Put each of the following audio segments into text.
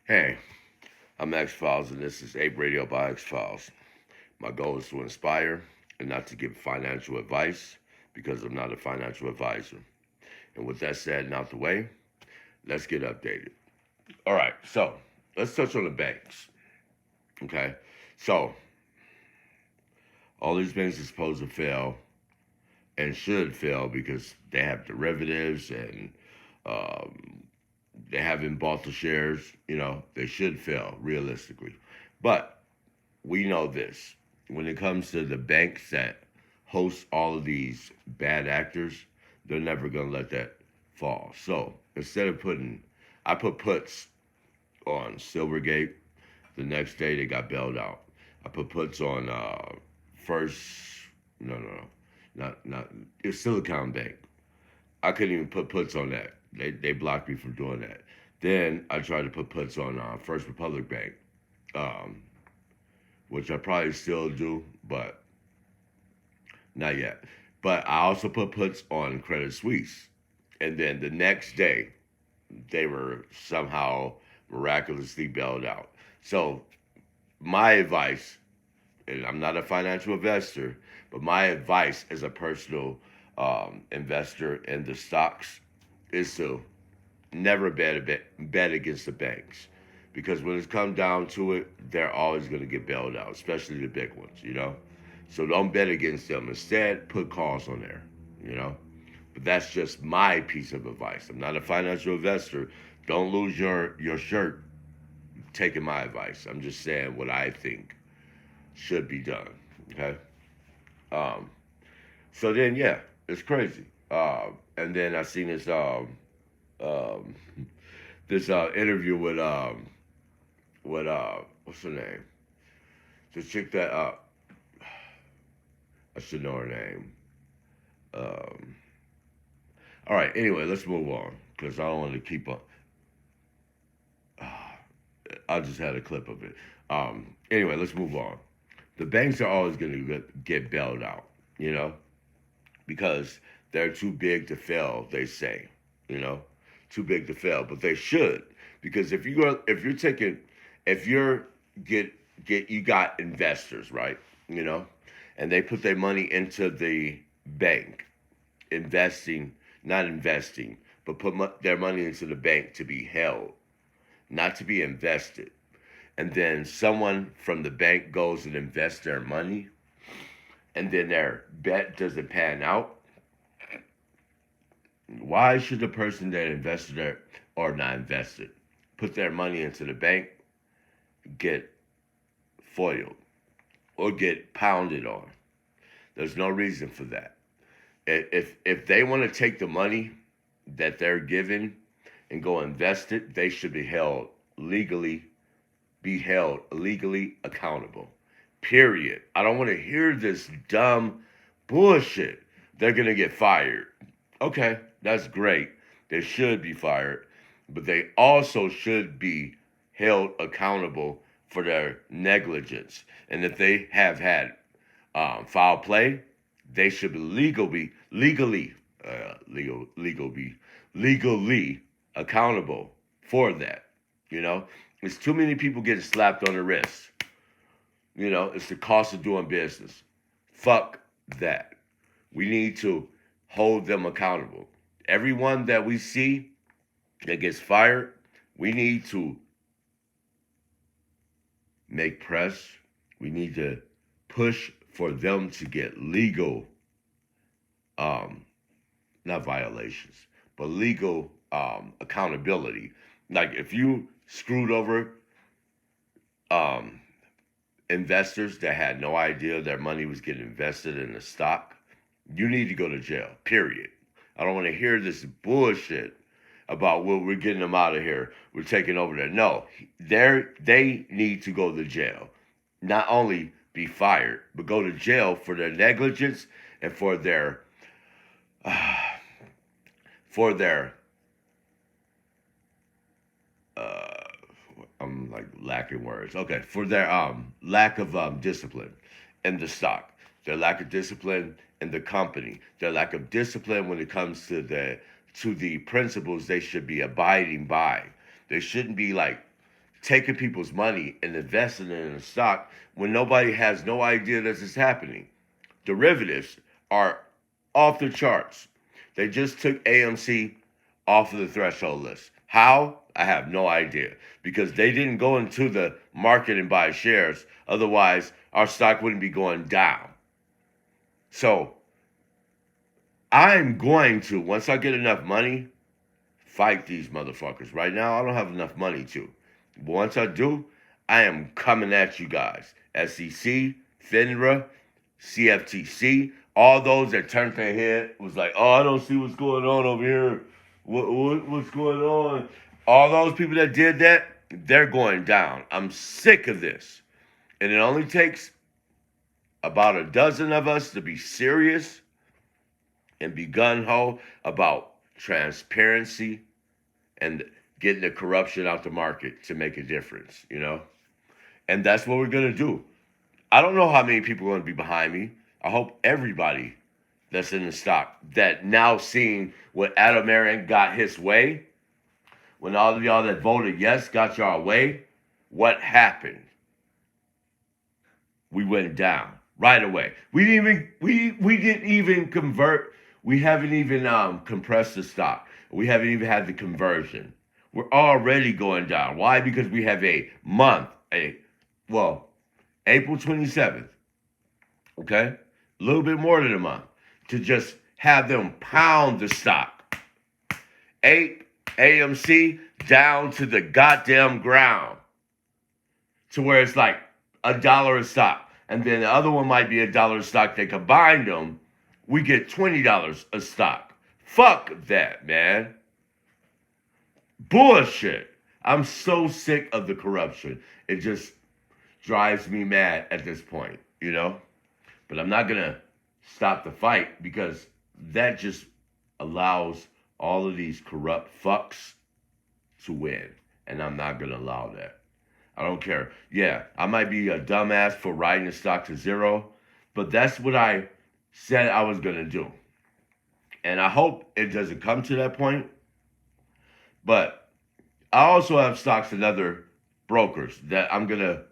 Hey, I'm X Files, and this is Ape Radio by X Files. My goal is to inspire and not to give financial advice because I'm not a financial advisor. And with that said and out the way, let's get updated. All right, so let's touch on the banks. Okay, so all these banks are supposed to fail and should fail because they have derivatives and um, they haven't bought the shares. They should fail realistically. But we know this when it comes to the banks that host all of these bad actors, they're never going to let that fall. So instead of I put puts on Silvergate. The next day they got bailed out. I put puts on First, no, not it's Silicon Bank. I couldn't even put puts on that. They blocked me from doing that. Then I tried to put puts on First Republic Bank, um, which I probably still do, but not yet. But I also put puts on Credit Suisse. And then the next day, they were somehow miraculously bailed out. So, my advice, and I'm not a financial investor, but my advice as a personal investor in the stocks is to never bet against the banks. Because when it's come down to it, they're always going to get bailed out, especially the big ones. So don't bet against them. Instead, put calls on there, you know. But that's just my piece of advice. I'm not a financial investor. Don't lose your shirt taking my advice. I'm just saying what I think should be done. Okay. Um. So then, yeah, it's crazy. And then I seen um this interview with what's her name? The chick that I should know her name. Um, all right. Anyway, let's move on because I don't want to keep on. I just had a clip of it. Anyway, let's move on. The banks are always going to get bailed out, you know, because they're too big to fail. They say, you know, too big to fail, but they should because if you're get you got investors, right, you know, and they put their money into the bank, investing, not investing, but put their money into the bank to be held, not to be invested. And then someone from the bank goes and invests their money, and then their bet doesn't pan out. Why should the person that invested there or not invested put their money into the bank get foiled or get pounded on? There's no reason for that. If they want to take the money that they're given and go invest it, they should legally be held legally accountable. Period. I don't want to hear this dumb bullshit. They're gonna get fired. Okay, that's great. They should be fired, but they also should be held accountable for their negligence. And if they have had foul play, they should be legally accountable for that. You know, it's too many people getting slapped on the wrist. It's the cost of doing business. Fuck that. We need to hold them accountable. Everyone that we see that gets fired, we need to make press. We need to push for them to get legal, um, not violations, but legal accountability. Like if you screwed over um, investors that had no idea their money was getting invested in the stock, you need to go to jail. Period. I don't want to hear this bullshit about well, we're getting them out of here. We're taking over there. No, they need to go to jail. Not only be fired, but go to jail for their negligence and for their uh, for their uh, I'm like lacking words. Okay, for their lack of discipline in the stock, their lack of discipline in the company, their lack of discipline when it comes to the principles they should be abiding by. They shouldn't be like taking people's money and investing it in a stock when nobody has no idea this is happening. Derivatives are off the charts. They just took AMC off of the threshold list. How? I have no idea, because they didn't go into the market and buy shares. Otherwise, our stock wouldn't be going down. So I'm going to, once I get enough money, fight these motherfuckers. Right now, I don't have enough money to. But once I do, I am coming at you guys. SEC, FINRA, CFTC, all those that turned their head was like, oh, I don't see what's going on over here. What's going on? All those people that did that, they're going down. I'm sick of this. And it only takes about a dozen of us to be serious and be gung-ho about transparency and getting the corruption out the market to make a difference, you know? And that's what we're going to do. I don't know how many people are going to be behind me. I hope everybody that's in the stock that now seeing what Adam Aaron got his way, when all of y'all that voted yes got y'all way, what happened? We went down right away. We didn't even convert. We haven't even compressed the stock. We haven't even had the conversion. We're already going down. Why? Because we have a month, April 27th, okay? A little bit more than a month to just have them pound the stock. 8 AMC down to the goddamn ground to where it's like $1 a stock. And then the other one might be $1 a stock. They combined them, we get $20 a stock. Fuck that, man. Bullshit. I'm so sick of the corruption. It just drives me mad at this point, you know? But I'm not going to stop the fight, because that just allows all of these corrupt fucks to win. And I'm not going to allow that. I don't care. Yeah, I might be a dumbass for riding the stock to zero, but that's what I said I was going to do. And I hope it doesn't come to that point. But I also have stocks in other brokers that I'm going to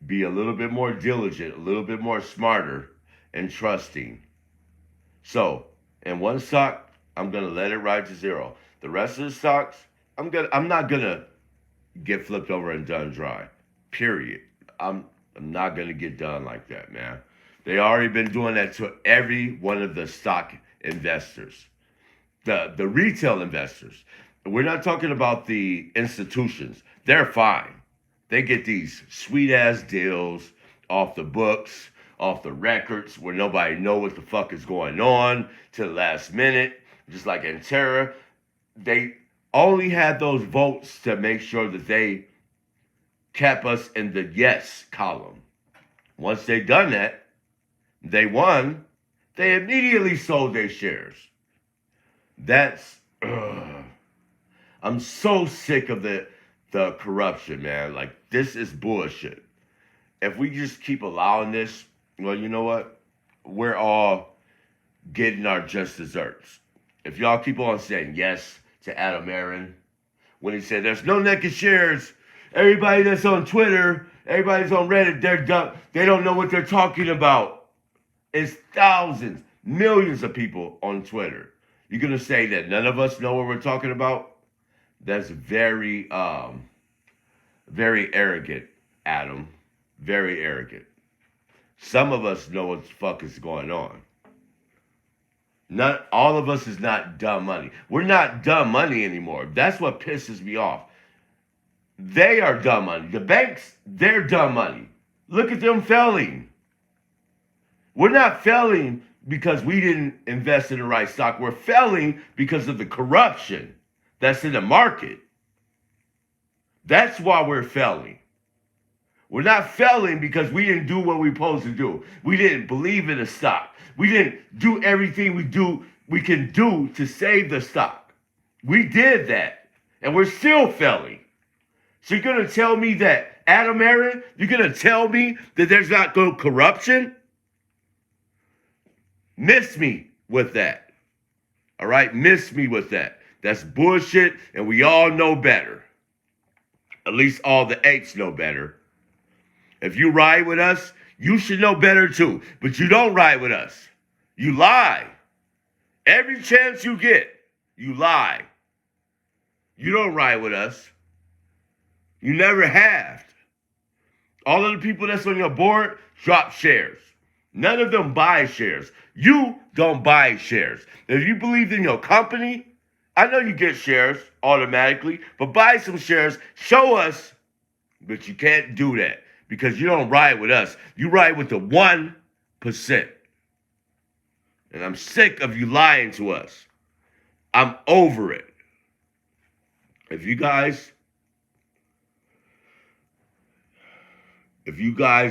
be a little bit more diligent, a little bit more smarter and trusting. So, in one stock, I'm going to let it ride to zero. The rest of the stocks, I'm not going to get flipped over and done dry. Period. I'm not going to get done like that, man. They already been doing that to every one of the stock investors. The retail investors. We're not talking about the institutions. They're fine. They get these sweet-ass deals off the books, off the records, where nobody know what the fuck is going on to the last minute. Just like Antera, they only had those votes to make sure that they kept us in the yes column. Once they done that, they won, they immediately sold their shares. That's... I'm so sick of the corruption, man. Like, this is bullshit. If we just keep allowing this, well, you know what? We're all getting our just desserts. If y'all keep on saying yes to Adam Aaron, when he said there's no naked shares, everybody that's on Twitter, everybody's on Reddit, they're dumb. They don't know what they're talking about. It's thousands, millions of people on Twitter. You're going to say that none of us know what we're talking about? That's very, very arrogant, Adam. Very arrogant. Some of us know what the fuck is going on. Not all of us is not dumb money. We're not dumb money anymore. That's what pisses me off. They are dumb money. The banks, they're dumb money. Look at them failing. We're not failing because we didn't invest in the right stock. We're failing because of the corruption that's in the market. That's why we're failing. We're not failing because we didn't do what we were supposed to do. We didn't believe in the stock. We didn't do everything we can do to save the stock. We did that, and we're still failing. So you're going to tell me that, Adam Aaron, you're going to tell me that there's not no corruption? Miss me with that. All right? Miss me with that. That's bullshit, and we all know better. At least all the apes know better. If you ride with us, you should know better too. But you don't ride with us. You lie. Every chance you get, you lie. You don't ride with us. You never have. All of the people that's on your board drop shares. None of them buy shares. You don't buy shares. If you believe in your company, I know you get shares automatically, but buy some shares. Show us, but you can't do that because you don't ride with us. You ride with the 1%. And I'm sick of you lying to us. I'm over it. If you guys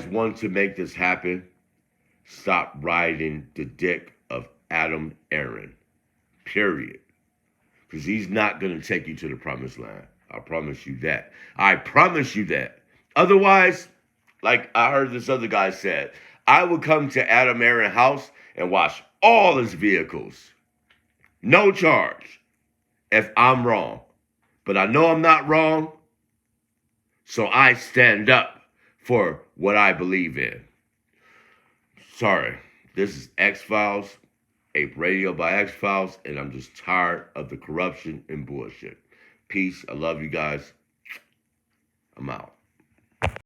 want to make this happen, stop riding the dick of Adam Aaron. Period. Because he's not going to take you to the promised land. I promise you that. I promise you that. Otherwise, like I heard this other guy said, I would come to Adam Aaron's house and wash all his vehicles. No charge. If I'm wrong. But I know I'm not wrong. So I stand up for what I believe in. Sorry. This is X-Files. Ape Radio by X-Files, and I'm just tired of the corruption and bullshit. Peace. I love you guys. I'm out.